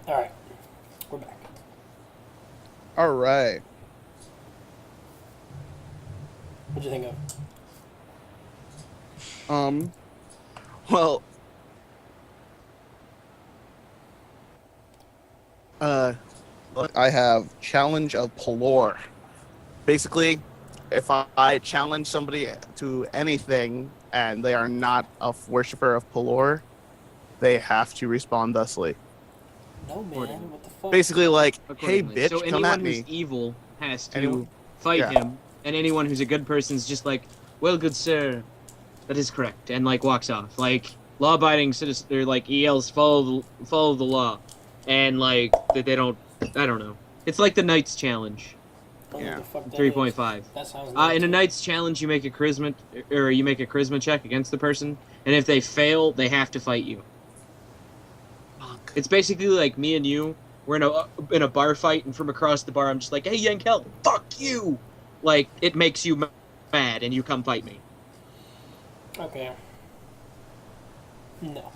All right, we're back. All right. What'd you think of? Um. Well. Uh. I have challenge of Pelor. Basically, if I challenge somebody to anything and they are not a worshiper of Pelor, they have to respond thusly. No, man. Accordingly. What the fuck? Basically, like, hey, Accordingly. So bitch, come anyone at who's me. evil has Anyone? to fight Yeah. him, and anyone who's a good person is just like, well, good sir, that is correct, and like walks off. Like law-abiding citizens, they're like he yells, follow the law, and like that they don't. I don't know. It's like the Knights Challenge, I don't know what Yeah. the fuck that is. 3.5. That sounds new In a too. Knights Challenge, you make a charisma check against the person, and if they fail, they have to fight you. Fuck. It's basically like me and you. We're in a bar fight, and from across the bar, I'm just like, "Hey, Yankel, fuck you!" Like it makes you mad, and you come fight me. Okay. No.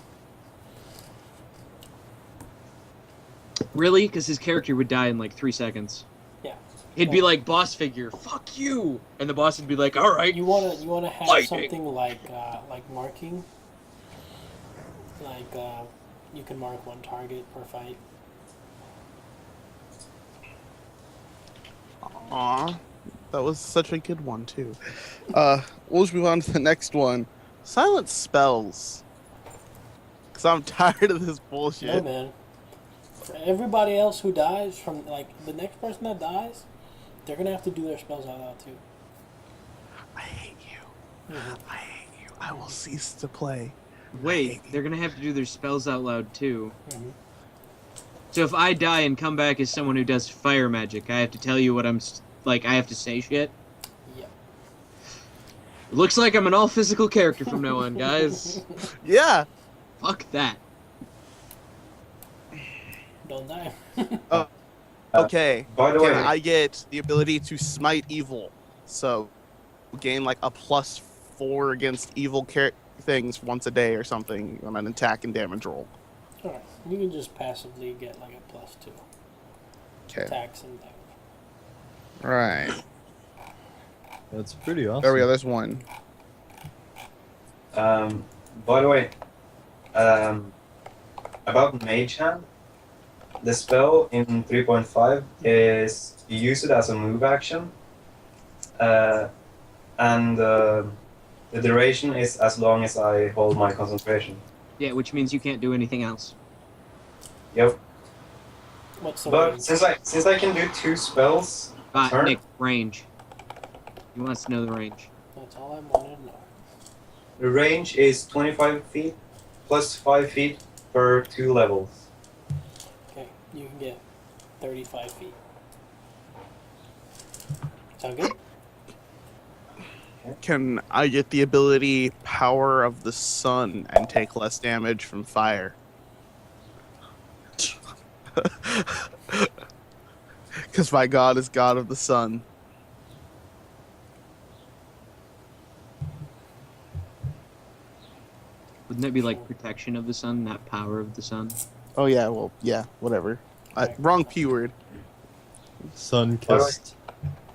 Really? Because his character would die in like 3 seconds. Yeah. He'd be like, "Boss figure, fuck you," and the boss would be like, "All right, You wanna have fighting." something like marking, like you can mark one target per fight. Aw. That was such a good one, too. We'll just move on to the next one. Silent spells. Because I'm tired of this No, bullshit. man. For everybody else who dies, from like the next person that dies, they're gonna have to do their spells out loud too. I hate you. Mm-hmm. I hate you. I will cease to play. I Wait, hate they're gonna have to do their spells out loud too. Mm-hmm. So if I die and come back as someone who does fire magic, I have to tell you what like. I have to say shit. Yep. Looks like I'm an all physical character from now on, guys. you. Yeah. Fuck that. Don't die. Oh, okay. By the Can way, I get the ability to smite evil? So gain like a +4 against evil things once a day or something on an attack and damage roll. Alright. You can just passively get like a +2 Okay. attacks and damage. All right. That's pretty awesome. There we go. There's one. by the way, about Mage Hand, the spell in 3.5 is you use it as a move action, and the duration is as long as I hold my concentration. Yeah, which means you can't do anything else. Yep. What's the But range? since I can do 2 spells a turn, Nick, range. He wants to know the range. That's all I wanted to know. the range is 25 feet plus 5 feet per 2 levels. Okay, you can get 35 feet. Sound good? Can I get the ability Power of the Sun and take less damage from fire? Because my god is God of the Sun. Wouldn't that be like protection of the sun, not power of the sun? Oh yeah, well, yeah, whatever. Wrong P word. Sun By the way, kissed.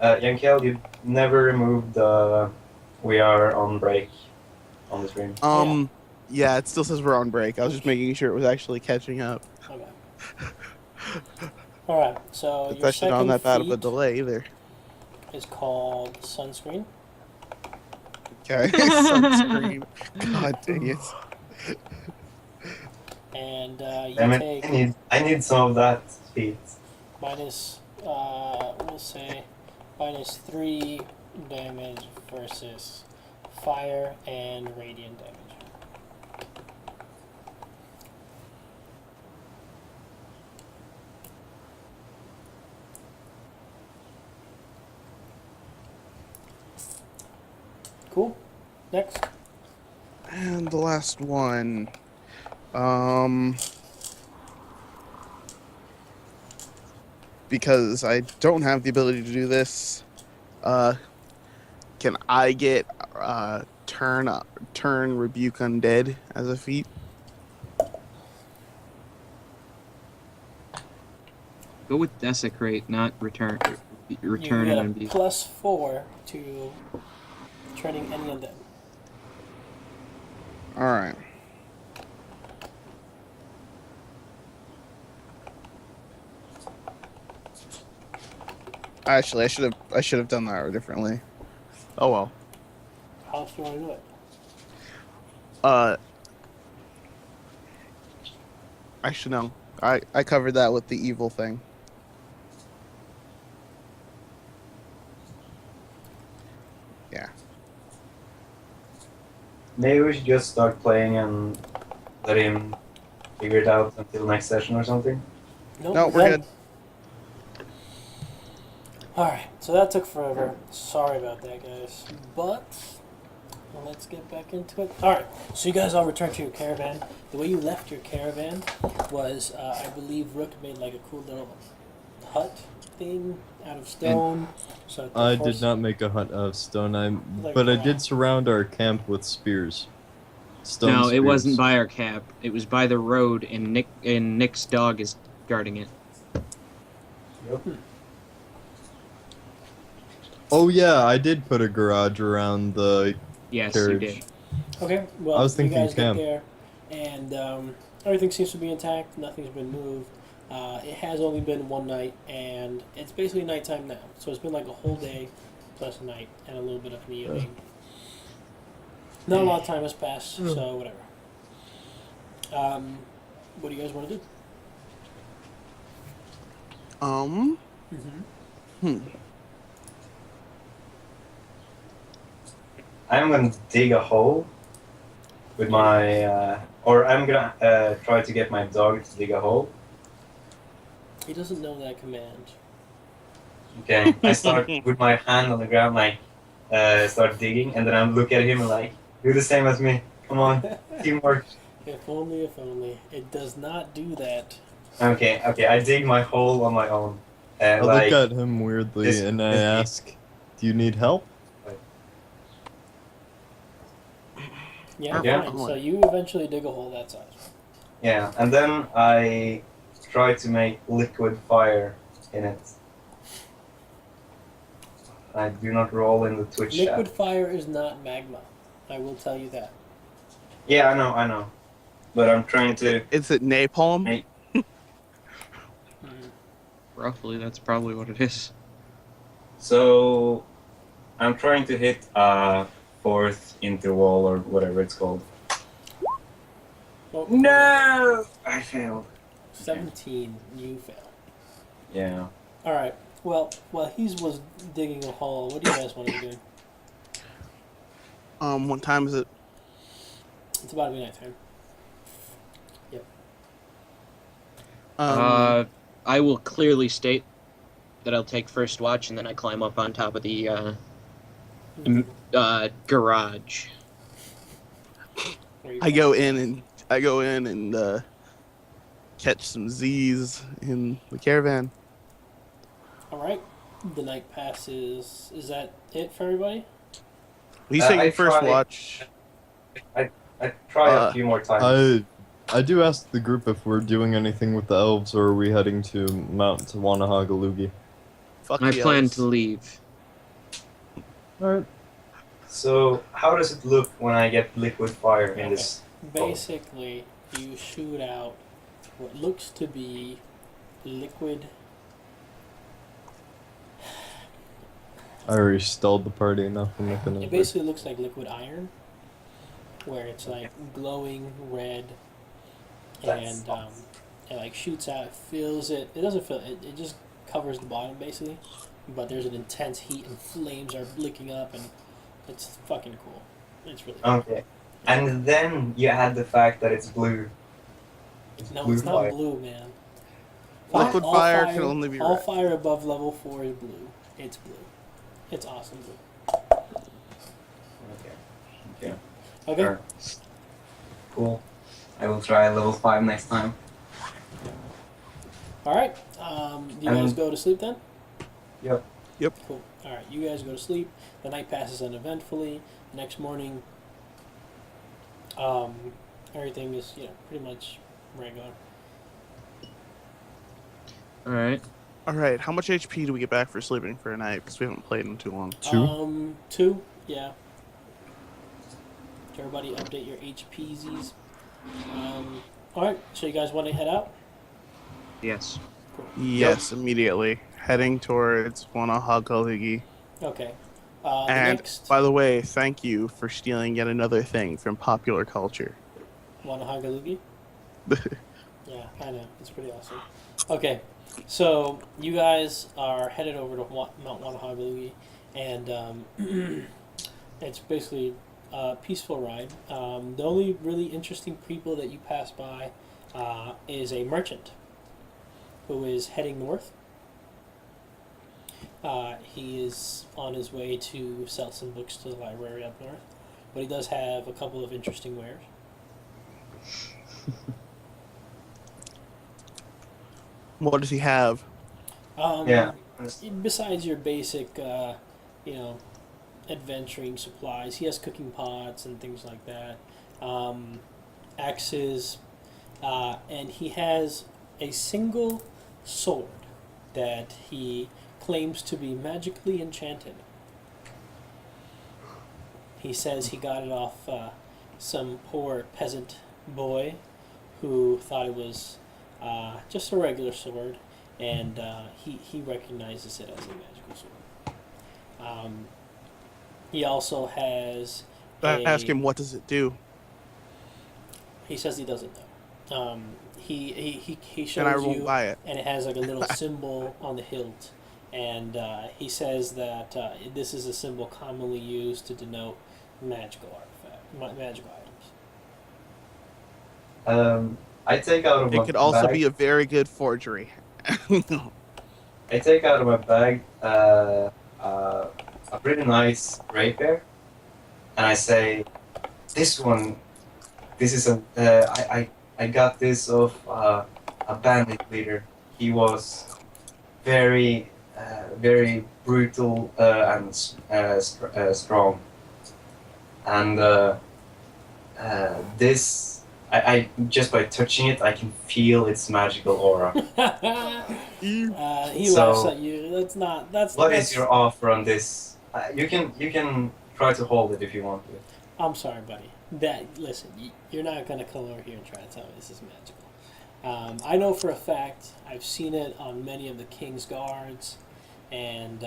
Yankel, you never removed the "we are on break" on the screen. Yeah, it still says we're on break. I was just making sure it was actually catching up. Okay. Alright, so It's your actually not second that bad of a feat delay either. is called sunscreen. Okay, sunscreen. God dang it. And you Damn it, take I need some of that feat. minus, we'll say, -3 damage versus fire and radiant damage. Cool. Next. And the last one. Because I don't have the ability to do this, can I get turn rebuke undead as a feat? Go with desecrate, not return. Return You it get a and be. +4 to turning any of them. All right. Actually, I should have done that differently. Oh well. How else do you want to do it? Uh, actually no. I covered that with the evil thing. Yeah. Maybe we should just start playing and let him figure it out until next session or something. Nope, No, we're good. Alright, so that took forever. Sorry about that, guys. But let's get back into it. Alright, so you guys all returned to your caravan. The way you left your caravan was, I believe Rook made like a cool little hut thing out of stone. So the I horse- did not make a hut out of stone. Like But I that. did surround our camp with spears. Stone No, spears. it wasn't by our camp. It was by the road, and Nick's dog is guarding it. Oh yeah, I did put a garage around the Yes, carriage. you did. Okay, well, I was thinking you guys camp. get there, and everything seems to be intact. Nothing's been moved. It has only been one night, and it's basically nighttime now. So it's been like a whole day plus a night and a little bit of an evening. Not a lot of time has passed, so whatever. What do you guys want to do? I'm gonna dig a hole with my, or I'm gonna try to get my dog to dig a hole. He doesn't know that command. Okay, I start with my hand on the ground, like, start digging, and then I look at him and like, do the same as me. Come on, teamwork. If only, if only. It does not do that. Okay, I dig my hole on my own. I Like, look at him weirdly this- and I this- ask, "Do you need help?" Yeah, Yeah. fine. So you eventually dig a hole that size. yeah, and then I try to make liquid fire in it. I do not roll in the Twitch Liquid chat. fire is not magma. I will tell you that. Yeah, I know. But I'm trying to. Is it napalm? Hey. Roughly, that's probably what it is. So, I'm trying to hit a fourth interwall or whatever it's called. Oh, No! I failed. 17. You fail. Yeah. All right. Well, while he was digging a hole, what do you guys want to be doing? What time is it? It's about to be nighttime. I will clearly state that I'll take first watch, and then I climb up on top of the garage. Where you I go in and catch some Z's in the caravan. All right. The night passes. Is that it for everybody? He's I taking first tried- watch. I try a few more times. I do ask the group if we're doing anything with the elves or are we heading to Mount Wanahagalugi. Fuck I the plan elves. to leave. Alright. So, how does it look when I get liquid fire in this? Basically, you shoot out what looks to be liquid. I already stalled the party enough. I'm not It gonna. basically looks like liquid iron, where it's like glowing red, That's and it like shoots out. It fills it. It doesn't fill it. It just covers the bottom basically, but there's an intense heat and flames are licking up, and it's fucking cool. It's really cool. Okay. And then you add the fact that it's blue. No, blue it's not fire. blue, man. Liquid All fire can only be all red. fire above level 4 is blue. It's blue. It's awesome blue. Okay. Okay. Sure. Cool. I will try level 5 next time. All right. Do you guys And- go to sleep then? Yep. Cool. All right. You guys go to sleep. The night passes uneventfully. Next morning, everything is pretty much regular. All right. All right, how much HP do we get back for sleeping for a night? Because we haven't played in too long. 2? 2. Yeah. Everybody update your HPZs. All right. So you guys want to head out? Yes. Yes, immediately heading towards Wanahagaligi. Okay. The And next by the way, thank you for stealing yet another thing from popular culture. Wanahagalugi? Yeah, I know. It's pretty awesome. Okay, so you guys are headed over to Mount Wanahagalugi, and it's basically a peaceful ride. The only really interesting people that you pass by is a merchant who is heading north. He is on his way to sell some books to the library up north, but he does have a couple of interesting wares. What does he have? Yeah. Besides your basic, adventuring supplies, he has cooking pots and things like that, axes, and he has a single sword that he claims to be magically enchanted. He says he got it off some poor peasant boy who thought it was just a regular sword, and he recognizes it as a magical sword. He also has I ask him, what does it do? He says he doesn't know. He And I shows won't you, buy it. and it has like a little symbol on the hilt, and he says that this is a symbol commonly used to denote magical magical items. I take out of my It could also bag, be a very good forgery. I take out of my bag a pretty nice rapier, and I say, "This one, this is I got this off a bandit leader. He was very brutal and strong, and this." I just by touching it, I can feel its magical aura. He So, laughs at you. That's What is your offer on this? You can try to hold it if you want to. I'm sorry, buddy. Listen, you're not gonna come over here and try to tell me this is magical. I know for a fact. I've seen it on many of the king's guards, and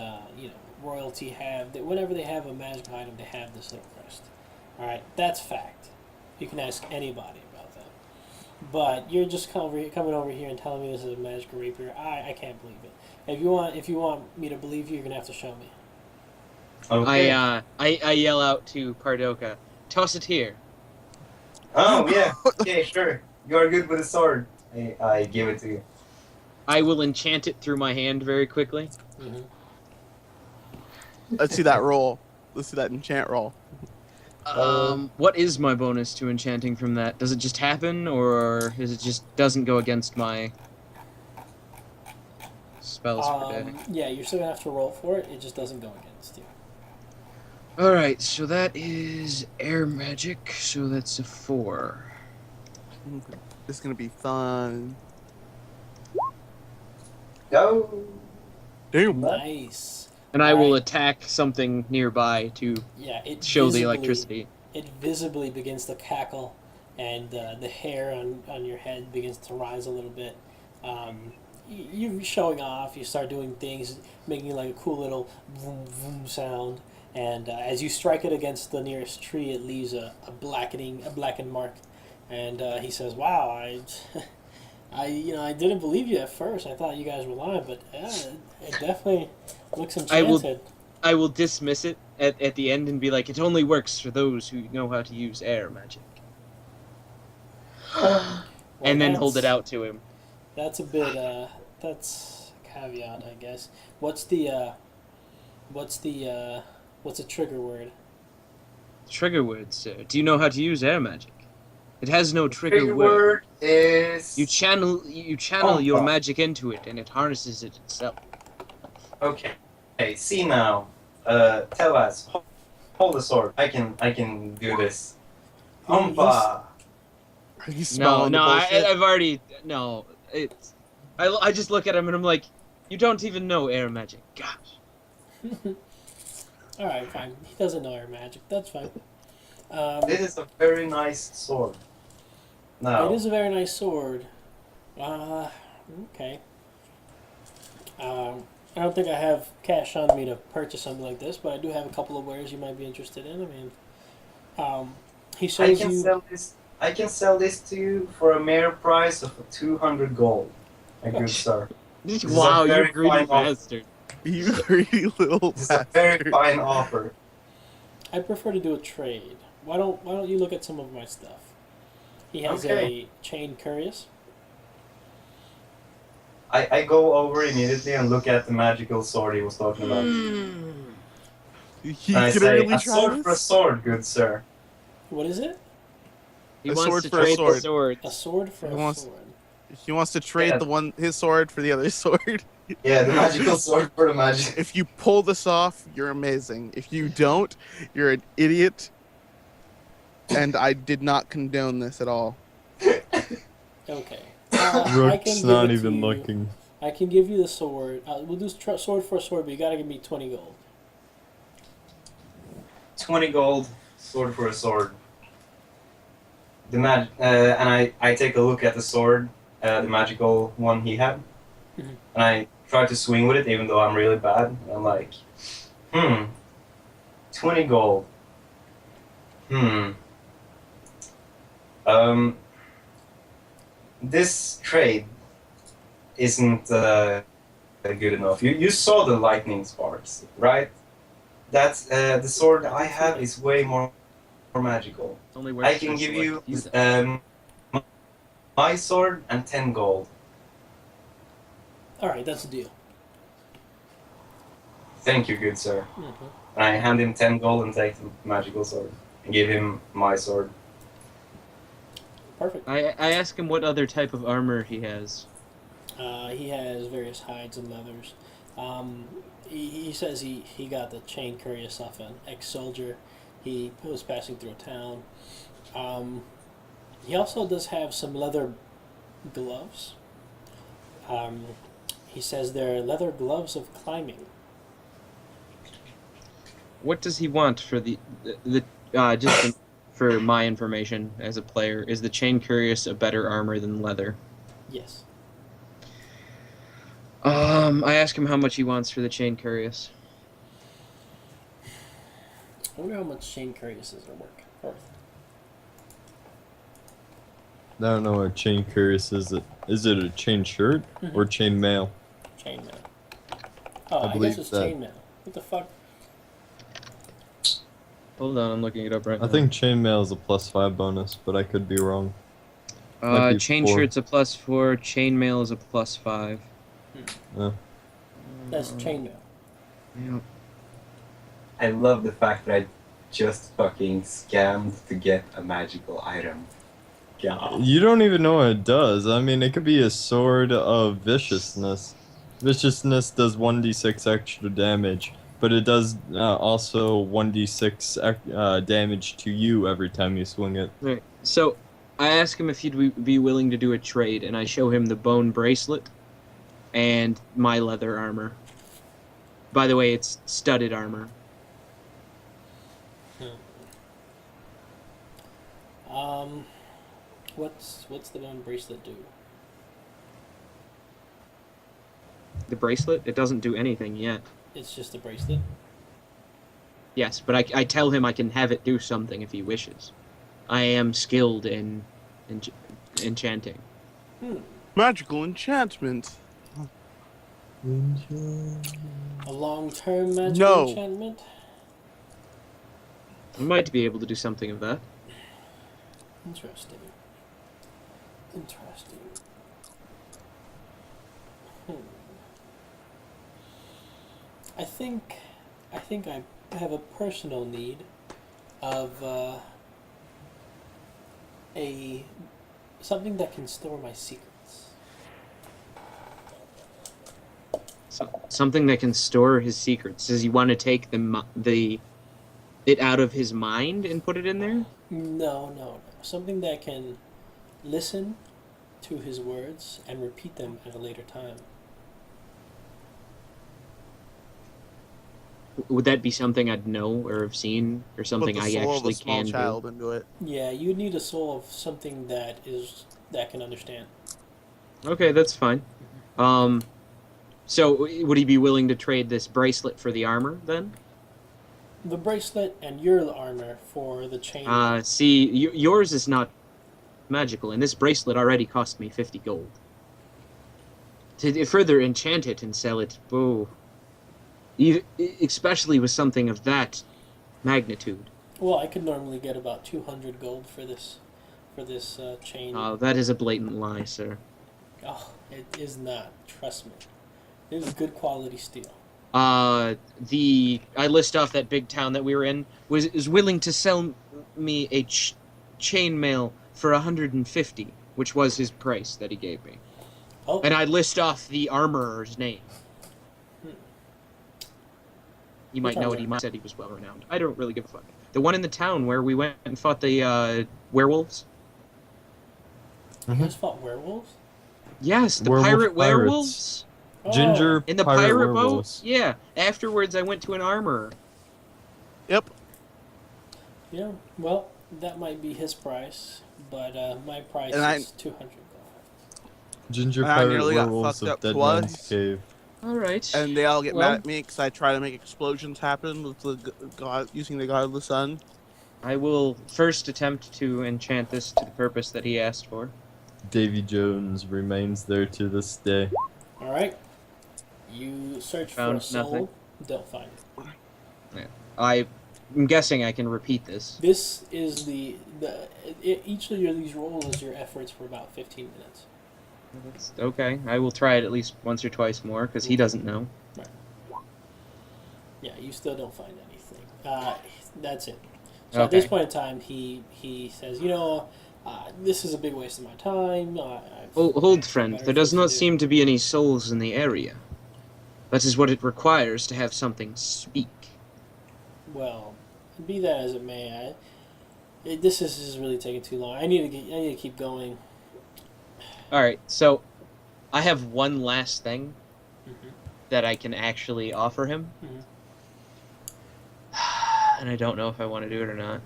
royalty have that. Whenever they have a magical item, they have this little crest. All right, that's fact. You can ask anybody about that. But you're just coming over here and telling me this is a magical rapier. I can't believe it. If you want me to believe you, you're gonna have to show me. Okay. I yell out to Pardoka, toss it here. Oh yeah. Okay, sure. You're good with a sword. I give it to you. I will enchant it through my hand very quickly. Mm-hmm. Let's see that roll. Let's see that enchant roll. What is my bonus to enchanting from that? Does it just happen, or is it just doesn't go against my spells per day? Yeah, you're still gonna have to roll for it. It just doesn't go against you. Alright, so that is air magic, so that's a 4. This is gonna be fun. Go. Damn. Nice. And I will Alright. attack something nearby to Yeah, it show the visibly- electricity. It visibly begins to cackle, and the hair on your head begins to rise a little bit. You're showing off. You start doing things, making like a cool little vroom vroom sound. And as you strike it against the nearest tree, it leaves a blackened mark. And he says, "Wow, I didn't believe you at first. I thought you guys were lying, but yeah, it definitely looks enchanted." I will dismiss it at the end and be like, it only works for those who know how to use air magic. And then hold it out to him. That's a bit. That's a caveat, I guess. What's a trigger word? Trigger word, sir. Do you know how to use air magic? It has no trigger Trigger word. word is. You channel Oh, your fuck. magic into it, and it harnesses it itself. Okay. Okay. See now. Tell us. Hold the sword. I can do this. Umpa. Are you No, smelling the no, bullshit? I've already no. It's I just look at him and I'm like, You don't even know air magic. Gosh. Alright, fine. He doesn't know air magic. That's fine. This is a very nice sword. Now, It is a very nice sword. Okay. I don't think I have cash on me to purchase something like this, but I do have a couple of wares you might be interested in. I mean, he I shows can you. sell this. I can sell this to you for a mere price of 200 gold. A good sir. This is Wow, a you very greedy fine offer. bastard. You greedy little This is a very bastard. fine offer. I prefer to do a trade. Why don't you look at some of my stuff? He has Okay. a chain curious. I go over immediately and look at the magical sword he was talking about. You And I can say, really a try sword for a this? sword, good sir. What is it? He A wants sword to for a trade sword. the sword. A sword for He a wants- sword. He wants to trade Yeah. his sword for the other sword. Yeah, the magical sword for the magic. If you pull this off, you're amazing. If you don't, you're an idiot. And I did not condone this at all. Okay. I can Rook's give not it to even you. looking. I can give you the sword. We'll do sword for a sword, but you gotta give me 20 gold. 20 gold, sword for a sword. And I take a look at the sword, the magical one he had, Mhm. and I try to swing with it, even though I'm really bad. I'm like, 20 gold. This trade isn't good enough. You saw the lightning sparks, right? That's the sword I have is way more magical. It's only I can give you my sword and 10 gold. Alright, that's a deal. Thank you, good sir. Mm-hmm. And I hand him 10 gold and take the magical sword and give him my sword. Perfect. I ask him what other type of armor he has. He has various hides and leathers. He says he got the chain curious off an ex-soldier. He was passing through a town. He also does have some leather gloves. He says they're leather gloves of climbing. What does he want for the just for my information as a player? Is the chain curious a better armor than leather? Yes. I ask him how much he wants for the chain curious. I wonder how much chain curiouses are worth. I don't know what chain curious is. Is it a chain shirt or chain mail? Chainmail. Oh, I I believe guess it's that. chainmail. What the fuck? Hold on, I'm looking it up right now. I think chain mail is a +5 bonus, but I could be wrong. might be chain 4. shirt's a +4, chain mail is a +5. That's chainmail. Yeah. I love the fact that I just fucking scammed to get a magical item. God. You don't even know what it does. I mean, it could be a sword of viciousness. Viciousness does 1d6 extra damage, but it does also 1d6 damage to you every time you swing it. Right. So, I ask him if he'd be willing to do a trade, and I show him the bone bracelet and my leather armor. By the way, it's studded armor. What's the bone bracelet do? The bracelet? It doesn't do anything yet. It's just a bracelet. Yes, but I tell him I can have it do something if he wishes. I am skilled in enchanting. Magical enchantment. A long-term magical No. enchantment. You might be able to do something of that. Interesting. I think I have a personal need of something that can store my secrets. Something that can store his secrets. Does he want to take it out of his mind and put it in there? No. Something that can listen to his words and repeat them at a later time. Would that be something I'd know or have seen, or something Put the I soul of a actually small can child into it. Yeah, you would need a soul of something that can understand. do? Okay, that's fine. So would he be willing to trade this bracelet for the armor then? The bracelet and your armor for the chain. See, yours is not magical, and this bracelet already cost me 50 gold. To further enchant it and sell it, especially with something of that magnitude. Well, I could normally get about 200 gold for this chain. That is a blatant lie, sir. Oh, it is not. Trust me. It is good quality steel. I list off that big town that we were in is willing to sell me a chainmail for 150, which was his price that he gave me. Oh, And I list off the armorer's name. You might know it. He might have said he was well renowned. I don't really give a fuck. The one in the town where we went and fought the werewolves. you guys fought werewolves? Yes, the Werewolf pirate pirates. werewolves. Ginger In the pirate pirate boat? werewolves. Yeah. Afterwards, I went to an armorer. Yep. Yeah. Well, that might be his price, but my price And is 200 gold. Ginger I pirate nearly got werewolves fucked of up Dead twice. Man's Cave. All right. And they all get Well- mad at me because I try to make explosions happen with the god using the god of the sun. I will first attempt to enchant this to the purpose that he asked for. Davy Jones remains there to this day. All right. You search Found for a soul. nothing. Don't find it. I'm guessing I can repeat this. This is each of these rolls is your efforts for about 15 minutes. That's okay. I will try it at least once or twice more because he doesn't know. Yeah, you still don't find anything. That's it. So at this Okay. point in time, he says, this is a big waste of my time. Oh, hold, friend. better There does things to not do." seem to be any souls in the area. That is what it requires to have something speak. Well, be that as it may, this is really taking too long. I need to keep going. All right, so I have one last thing Mhm. that I can actually offer him, Mhm. and I don't know if I want to do it or not.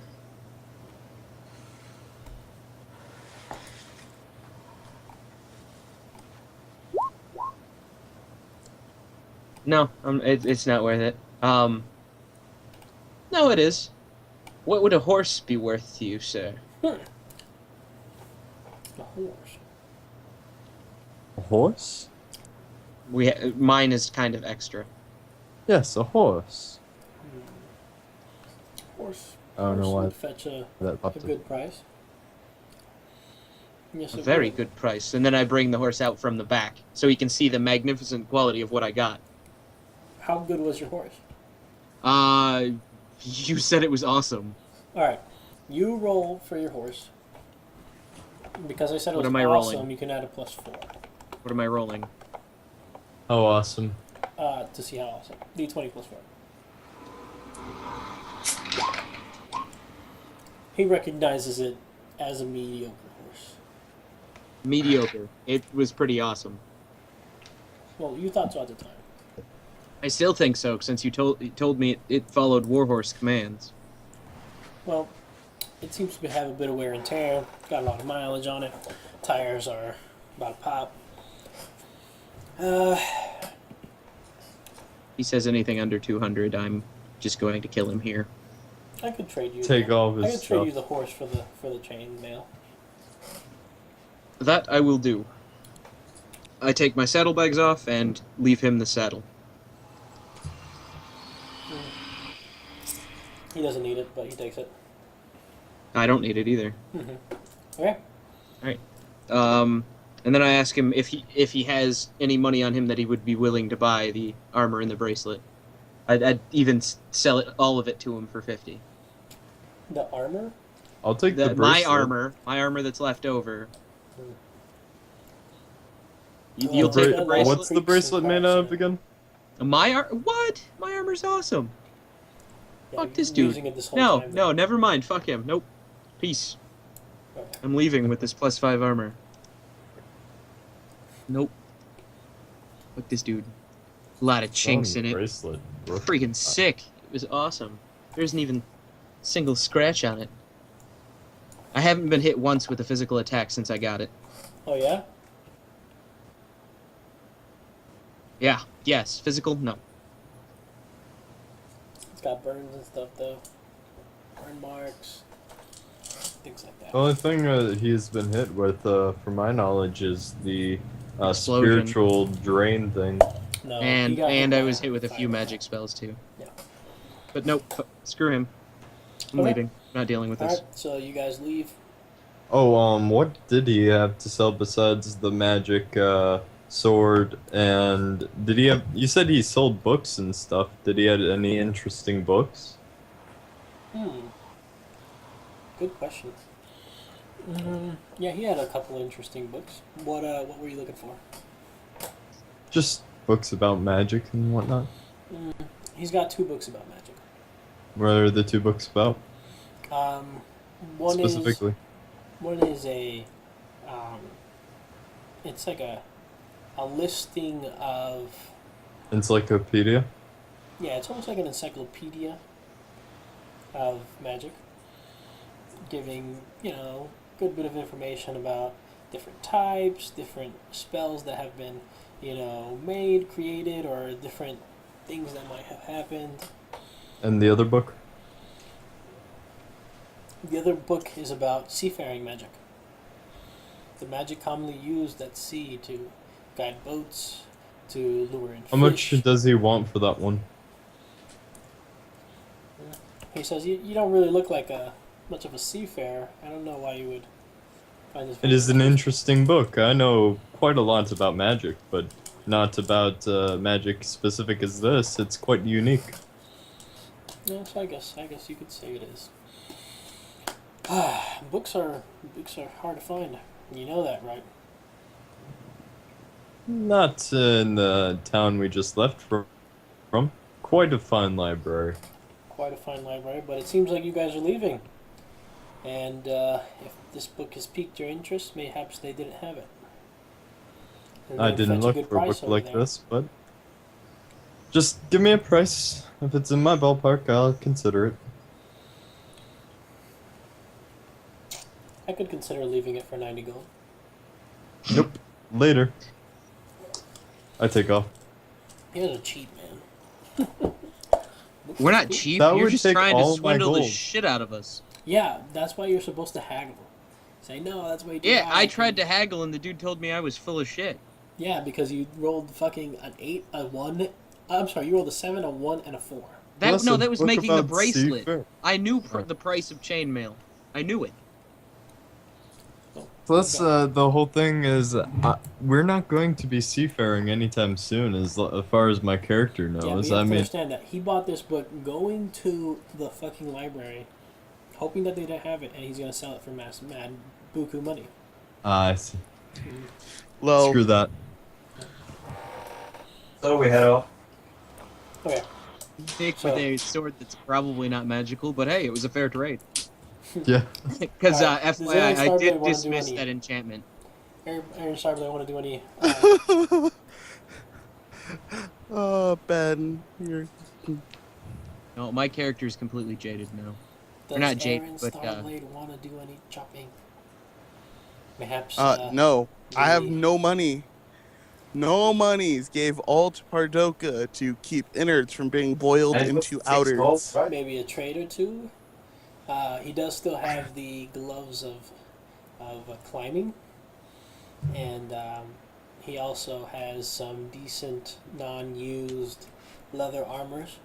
No, it's not worth it. No, it is. What would a horse be worth to you, sir? A horse. A horse? Mine is kind of extra. Yes, a horse. Horse. I don't know horse why would fetch a that popped up. good price. Yes, A it very would. good price. And then I bring the horse out from the back so he can see the magnificent quality of what I got. How good was your horse? You said it was awesome. All right, you roll for your horse. Because I said it What was am I awesome, rolling? you can add a +4 What am I rolling? Oh, awesome. to see how awesome. D20 +4. He recognizes it as a mediocre horse. Mediocre. It was pretty awesome. Well, you thought so at the time. I still think so, since you told me it followed Warhorse commands. Well, it seems to have a bit of wear and tear. Got a lot of mileage on it. Tires are about to pop. He says anything under 200, I'm just going to kill him here. I could trade you. Take all of I his could trade stuff. you the horse for the chain mail. That I will do. I take my saddlebags off and leave him the saddle. He doesn't need it, but he takes it. I don't need it either. Okay. And then I ask him if he has any money on him that he would be willing to buy the armor and the bracelet. I'd even sell it, all of it to him for 50. The armor? I'll take the My bracelet. armor that's left over. Hmm. You'll Bra- take the bracelet. What's the bracelet made out of again? What? My armor's awesome. Yeah, Fuck this you're dude. using it this whole No, time, no, never mind. Fuck him. Nope. Peace. Okay. I'm leaving with this +5 armor. Nope. Fuck this dude. A lot of chinks in it. Bracelet. Freaking sick. It was awesome. There isn't even a single scratch on it. I haven't been hit once with a physical attack since I got it. Oh yeah. Yeah. Yes. Physical? No. It's got burns and stuff though. Burn marks. Things like that. The only thing he's been hit with, from my knowledge, is the Explosion. spiritual drain thing. No, he And got I by was hit with a few fire. magic spells too. Yeah. But nope. Screw him. I'm Okay. leaving. Not dealing with this. Alright, so you guys leave. Oh, what did he have to sell besides the magic sword? And did he have? You said he sold books and stuff. Did he have any interesting books? Good question. Yeah, he had a couple interesting books. What were you looking for? Just books about magic and whatnot. He's got 2 books about magic. What are the 2 books about One specifically? One is a, it's like a listing of, Encyclopedia. yeah, it's almost like an encyclopedia of magic, giving, good bit of information about different types, different spells that have been, made, created, or different things that might have happened. And the other book? The other book is about seafaring magic. The magic commonly used at sea to guide boats, to lure in fish. How much does he want for that one? He says, you don't really look like much of a seafarer. I don't know why you would find this It is an very interesting book. I know quite a lot about magic, but not about magic specific as this. It's quite unique. No, so I guess you could say it is. Books are hard to find. You know that, right? Not in the town we just left from. Quite a fine library. Quite a fine library, but it seems like you guys are leaving. And if this book has piqued your interest, mayhaps they didn't have it. And I they'd didn't fetch a look good for a price book over like there. this, but just give me a price. If it's in my ballpark, I'll consider it. I could consider leaving it for 90 gold. Nope. Later. I take off. You guys are cheap, man. We're not cheap. That You're would just take trying to all my swindle the gold. shit out of us. Yeah, that's why you're supposed to haggle. Say, no, that's why you do Yeah, I haggle." tried to haggle and the dude told me I was full of shit. Yeah, because you rolled fucking an 8, a 1. I'm sorry, you rolled a 7, a 1, and a 4. That Plus no, a that was book making the about bracelet. seafaring. I knew the price of chainmail. I knew it. Plus, the whole thing is, we're not going to be seafaring anytime soon, as far as my character Yeah, but knows. you have I to mean, understand that he bought this book going to the fucking library, hoping that they didn't have it, and he's gonna sell it for mad buku money. I see. Well, Screw that. So we head off. Okay, Nick So- with a sword that's probably not magical, but hey, it was a fair trade. Yeah. Because Alright, does FYI, Aaron I Starblade did wanna do dismiss any- that enchantment. Aaron Starblade, want to do any? oh, Ben, you're No, my character is completely jaded now. Does not jaded, Aaron but, Starblade want to do any chopping? Perhaps. no. I have the- no money. No monies. Gave all to Pardoka to keep innards from being boiled And it was into 6 gold, outers. right? Maybe a trade or two. He does still have the gloves of climbing, and he also has some decent non-used leather armors.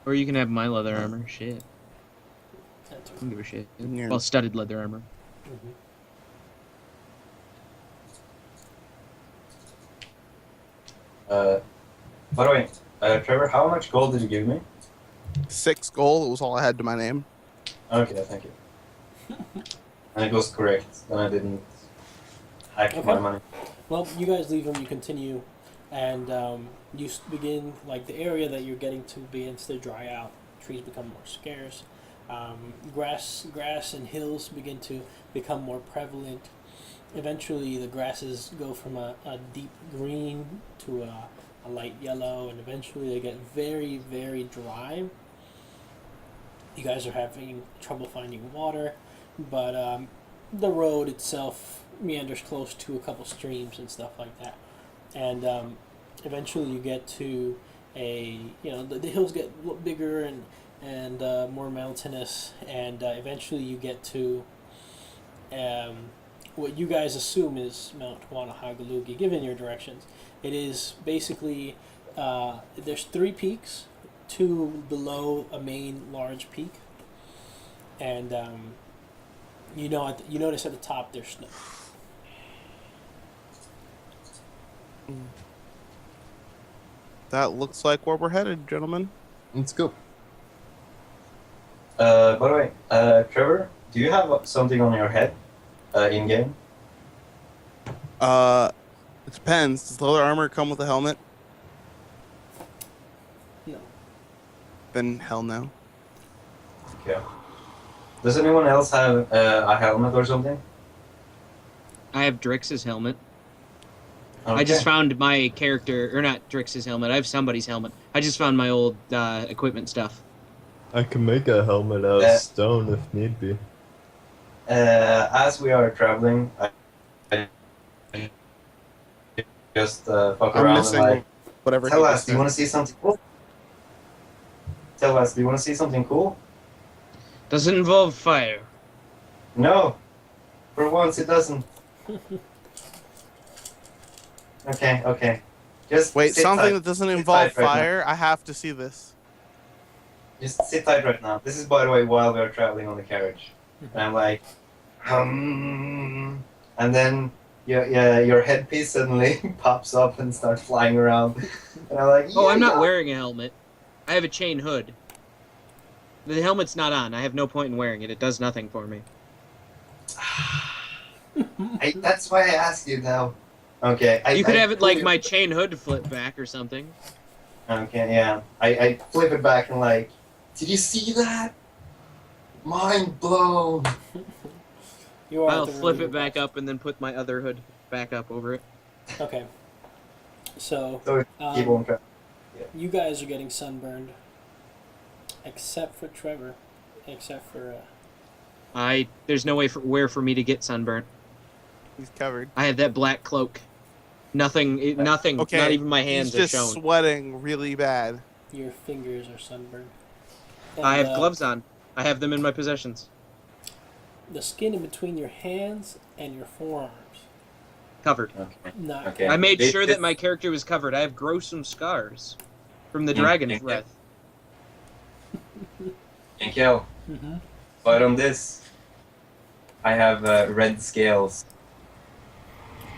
Or you can have my leather armor. Shit. That's I don't give a shit. Yeah. Well, studded leather armor. mhm. By the way, Trevor, how much gold did you give me? 6 gold was all I had to my name. Okay, thank you. And it was correct. Then I didn't hack Okay. my money. Well, you guys leave him. You continue, and you begin like the area that you're getting to begins to dry out. Trees become more scarce. Grass and hills begin to become more prevalent. eventually the grasses go from a deep green to a light yellow, and eventually they get very, very dry. You guys are having trouble finding water, but the road itself meanders close to a couple streams and stuff like that. And eventually you get to the hills get a little bigger and more mountainous, and eventually you get to what you guys assume is Mount Wanahagalugi, given your directions. It is basically, there's 3 peaks, 2 below a main large peak, and you notice at the top there's snow. That looks like where we're headed, gentlemen. Let's go. By the way, Trevor, do you have something on your head in game? It depends. Does leather armor come with a helmet? No. Then hell no. Okay. Does anyone else have a helmet or something? I have Drix's helmet. Okay. I just found my character, or not Drix's helmet. I have somebody's helmet. I just found my old equipment stuff. I can make a helmet out of stone if need be. As we are traveling, I just fuck I'm around and missing like, whatever. tell he us, just do you said. want to see something cool? Tell us, do you want to see something cool? Does it involve fire? No. For once, it doesn't. Okay. Just Wait, sit something tight. that doesn't Sit involve tight right now. fire? I have to see this. Just sit tight right now. This is, by the way, while we are traveling on the carriage. And I'm like, and then your headpiece suddenly pops up and starts flying around. And I'm like, Oh, I'm not yeah. wearing a helmet. I have a chain hood. The helmet's not on. I have no point in wearing it. It does nothing for me. That's why I asked you now. Okay. You could have it like my chain hood flip back or something. Okay, yeah. I flip it back and like, did you see that? Mind blown. You are I'll at the flip review it back box. up and then put my other hood back up over it. Okay. So, So keep on track. you guys are getting sunburned, except for Trevor, except for There's no way for me to get sunburnt. He's covered. I have that black cloak. Nothing, Okay. not even my hands He's just are shown. sweating really bad. your fingers are sunburned. And, I have gloves on. I have them in my possessions. The skin in between your hands and your forearms. Covered. Okay. Not Okay. I made This- sure this- that my character was covered. I have gruesome scars from the Mm, dragon's okay. breath. Mikhail, Mm-hmm. but on this, I have red scales.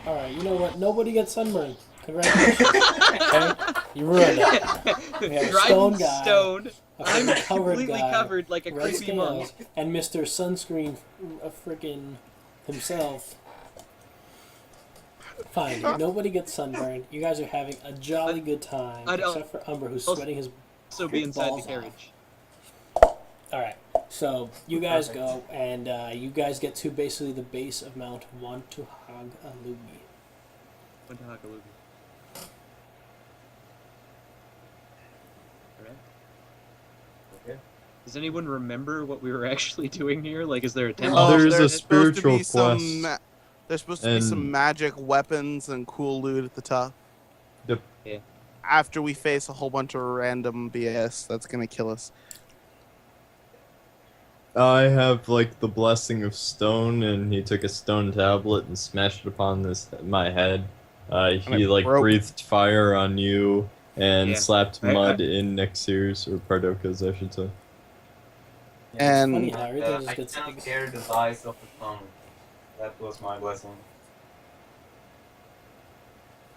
All right, you know what? Nobody gets sunburned. Congratulations. Okay? You ruined it. We have a stone Dryden guy, Stone. a I'm freaking covered completely guy, covered like a red creepy monk. scales, and Mr. Sunscreen, freaking himself. Fine, nobody gets sunburned. You guys are having a jolly good time, I don't- except for Umber, who's Also- sweating his. So be inside the Balls carriage. All right, so you guys go, and you guys get to basically the base of Mount Wanahagalugi. Went to Honolulu. Alright. Okay. Does anyone remember what we were actually doing here? Like, is there a temple? Oh, there's a there's supposed to be spiritual some quest. there's supposed to be some And- magic weapons and cool loot at the top. Yep. Yeah. After we face a whole bunch of random BS that's gonna kill us. I have like the blessing of stone, and he took a stone tablet and smashed it upon my head. He it like broke. breathed fire on you and Yeah. slapped I- mud in Nexir's or Pardoka's, I should say. And Funny how everything I just gets cannot big. hear the dice of the tongue. That was my blessing.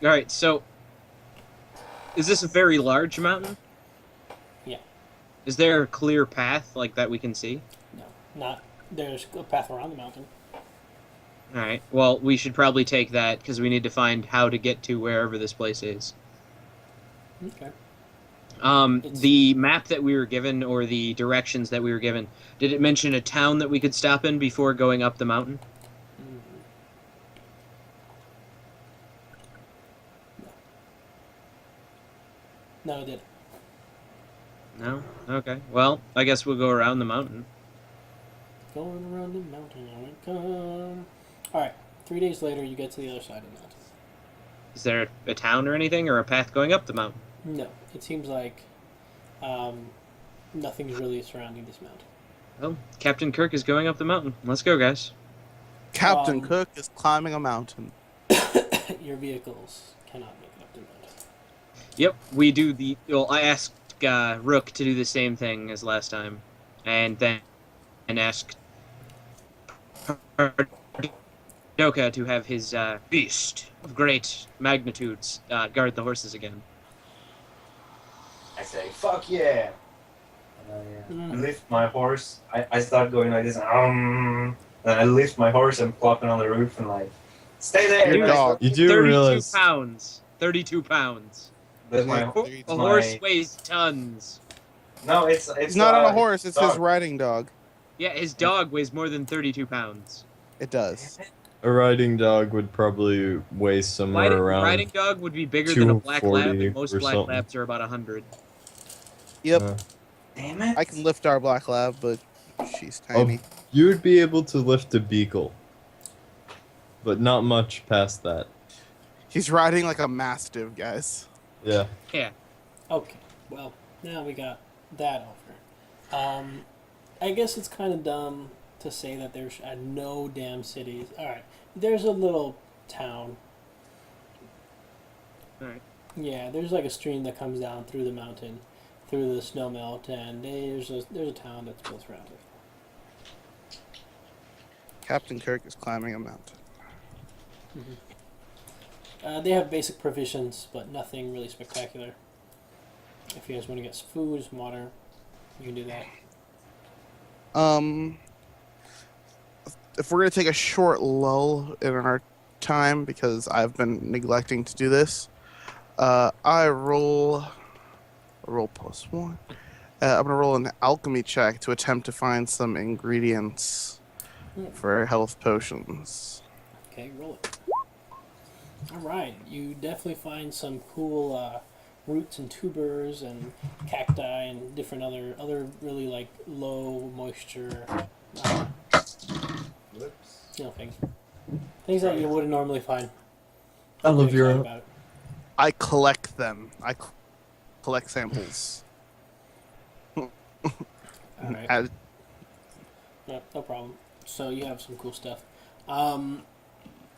Alright, so. Is this a very large mountain? Yeah. Is there a clear path like that we can see? No, not. There's a path around the mountain. Alright, well, we should probably take that because we need to find how to get to wherever this place is. Okay. It's- The map that we were given, or the directions that we were given, did it mention a town that we could stop in before going up the mountain? No, it didn't. No? Okay. Well, I guess we'll go around the mountain. Going around the mountain, I will come. Alright, 3 days later, you get to the other side of the mountain. Is there a town or anything, or a path going up the mountain? No, it seems like nothing's really surrounding this mountain. Well, Captain Kirk is going up the mountain. Let's go, guys. Captain Um, Cook is climbing a mountain. Your vehicles cannot make it up the mountain. Yep, we do the. Well, I asked Rook to do the same thing as last time, and then asked Doka to have his beast of great magnitudes guard the horses again. I say, fuck yeah! And I Mm. lift my horse. I start going like this, and I lift my horse and plop it on the roof and like, stay there! Your and I dog. start- You do 32 realize pounds. 32 pounds. But my, A my- horse weighs tons. No, it's He's not on a horse, it's his dog. riding dog. Yeah, his dog weighs more than 32 pounds. It does. a riding dog would probably weigh somewhere around. Riding dog would be bigger than a black lab, 240 and most or black something. labs are about 100. Yep. Damn it! I can lift our black lab, but she's tiny. You would be able to lift a beagle, but not much past that. He's riding like a mastiff, guys. Yeah. Okay, well, now we got that over. I guess it's kind of dumb to say that there's no damn cities. Alright, there's a little town. Alright. Yeah, there's like a stream that comes down through the mountain, through the snow melt, and there's a town that's built around it. Captain Kirk is climbing a mountain. They have basic provisions, but nothing really spectacular. If you guys want to get some food, some water, you can do that. If we're gonna take a short lull in our time, because I've been neglecting to do this, I roll +1. I'm gonna roll an alchemy check to attempt to find some ingredients for health potions. Okay, roll it. Alright, you definitely find some cool roots and tubers and cacti and different other really like low moisture things. Things that you wouldn't normally find. I love Very your. excited about it. I collect them. I collect samples. Alright. As- Yeah, no problem. So you have some cool stuff.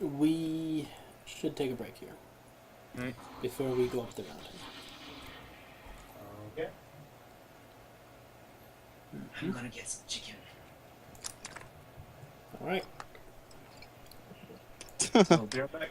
We should take a break here. Right. Before we go up the mountain. Okay. I'm gonna get some chicken. Alright. I'll be right back.